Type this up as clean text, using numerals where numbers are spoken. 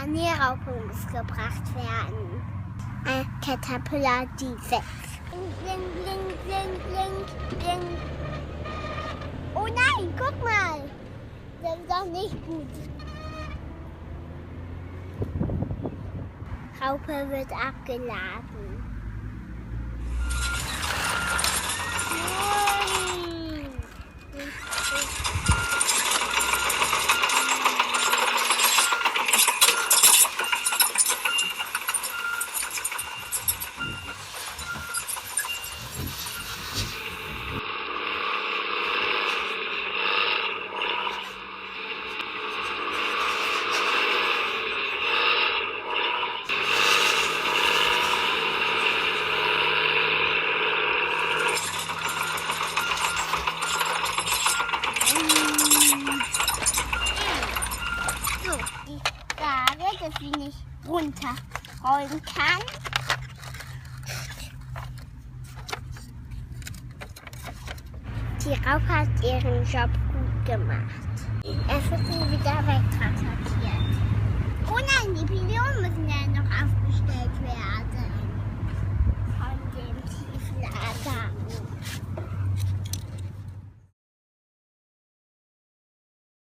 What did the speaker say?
Schneeraupe muss gebracht werden. Ein Caterpillar, die wächst. Bling, bling, bling, bling, bling. Oh nein, guck mal. Das ist doch nicht gut. Raupe wird abgeladen. Dass sie nicht runterrollen kann. Die Raupe hat ihren Job gut gemacht. Es ist wieder